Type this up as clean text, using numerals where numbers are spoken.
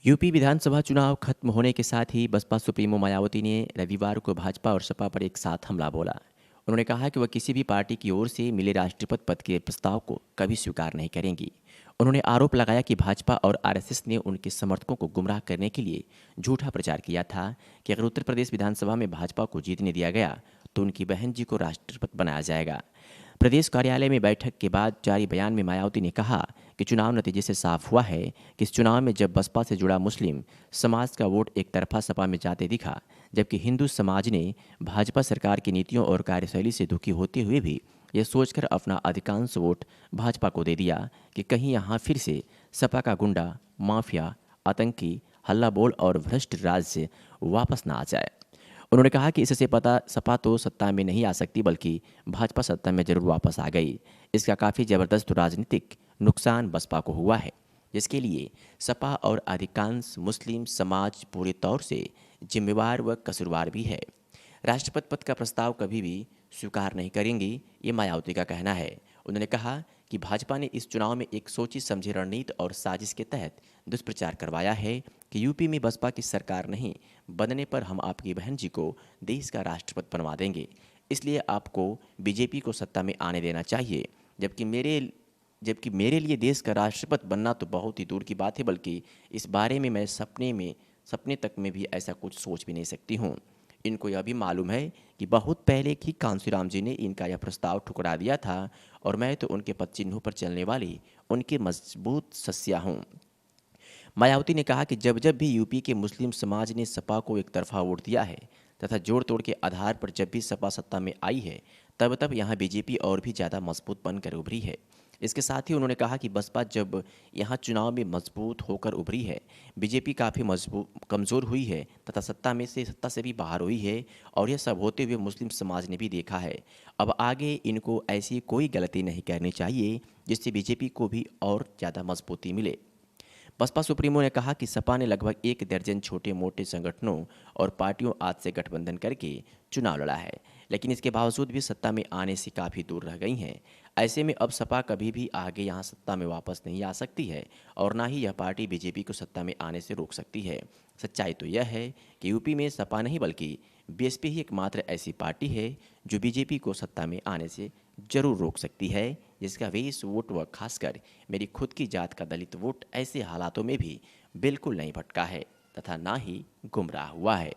UP विधानसभा चुनाव खत्म होने के साथ ही बसपा सुप्रीमो मायावती ने रविवार को भाजपा और सपा पर एक साथ हमला बोला। उन्होंने कहा कि वह किसी भी पार्टी की ओर से मिले राष्ट्रपति पद के प्रस्ताव को कभी स्वीकार नहीं करेंगी। उन्होंने आरोप लगाया कि भाजपा और आरएसएस ने उनके समर्थकों को गुमराह करने के लिए झूठा प्रचार किया था कि अगर उत्तर प्रदेश विधानसभा में भाजपा को जीतने दिया गया तो उनकी बहन जी को राष्ट्रपति बनाया जाएगा। प्रदेश कार्यालय में बैठक के बाद जारी बयान में मायावती ने कहा कि चुनाव नतीजे से साफ हुआ है कि इस चुनाव में जब बसपा से जुड़ा मुस्लिम समाज का वोट एक तरफा सपा में जाते दिखा, जबकि हिंदू समाज ने भाजपा सरकार की नीतियों और कार्यशैली से दुखी होते हुए भी यह सोचकर अपना अधिकांश वोट भाजपा को दे दिया कि कहीं यहाँ फिर से सपा का गुंडा, माफिया, आतंकी, हल्ला बोल और भ्रष्ट राज से वापस न आ जाए। उन्होंने कहा कि इससे पता सपा तो सत्ता में नहीं आ सकती बल्कि भाजपा सत्ता में जरूर वापस आ गई। इसका काफ़ी जबरदस्त राजनीतिक नुकसान बसपा को हुआ है, जिसके लिए सपा और अधिकांश मुस्लिम समाज पूरे तौर से जिम्मेवार व कसूरवार भी है। राष्ट्रपति पद का प्रस्ताव कभी भी स्वीकार नहीं करेंगी, ये मायावती का कहना है। उन्होंने कहा कि भाजपा ने इस चुनाव में एक सोची समझी रणनीति और साजिश के तहत दुष्प्रचार करवाया है कि यूपी में बसपा की सरकार नहीं बनने पर हम आपकी बहन जी को देश का राष्ट्रपति बनवा देंगे, इसलिए आपको बीजेपी को सत्ता में आने देना चाहिए। जबकि मेरे लिए देश का राष्ट्रपति बनना तो बहुत ही दूर की बात है, बल्कि इस बारे में मैं सपने तक में भी ऐसा कुछ सोच भी नहीं सकती हूँ। इनको यह भी मालूम है कि बहुत पहले ही कांशीराम जी ने इनका यह प्रस्ताव ठुकरा दिया था और मैं तो उनके पद चिन्हों पर चलने वाली उनकी मजबूत सस्या हूँ। मायावती ने कहा कि जब जब भी यूपी के मुस्लिम समाज ने सपा को एक तरफा वोट दिया है तथा जोड़ तोड़ के आधार पर जब भी सपा सत्ता में आई है, तब तब यहाँ बीजेपी और भी ज़्यादा मजबूत बनकर उभरी है। इसके साथ ही उन्होंने कहा कि बसपा जब यहाँ चुनाव में मजबूत होकर उभरी है, बीजेपी काफ़ी मजबूत कमज़ोर हुई है तथा सत्ता से भी बाहर हुई है, और यह सब होते हुए मुस्लिम समाज ने भी देखा है। अब आगे इनको ऐसी कोई गलती नहीं करनी चाहिए जिससे बीजेपी को भी और ज़्यादा मजबूती मिले। बसपा सुप्रीमो ने कहा कि सपा ने लगभग 1 दर्जन छोटे मोटे संगठनों और पार्टियों आदि से गठबंधन करके चुनाव लड़ा है, लेकिन इसके बावजूद भी सत्ता में आने से काफ़ी दूर रह गई हैं। ऐसे में अब सपा कभी भी आगे यहाँ सत्ता में वापस नहीं आ सकती है और ना ही यह पार्टी बीजेपी को सत्ता में आने से रोक सकती है। सच्चाई तो यह है कि यूपी में सपा नहीं बल्कि बीएसपी ही एकमात्र ऐसी पार्टी है जो बीजेपी को सत्ता में आने से जरूर रोक सकती है, जिसका वेस वोट व खासकर मेरी खुद की जात का दलित वोट ऐसे हालातों में भी बिल्कुल नहीं भटका है तथा ना ही गुमराह हुआ है।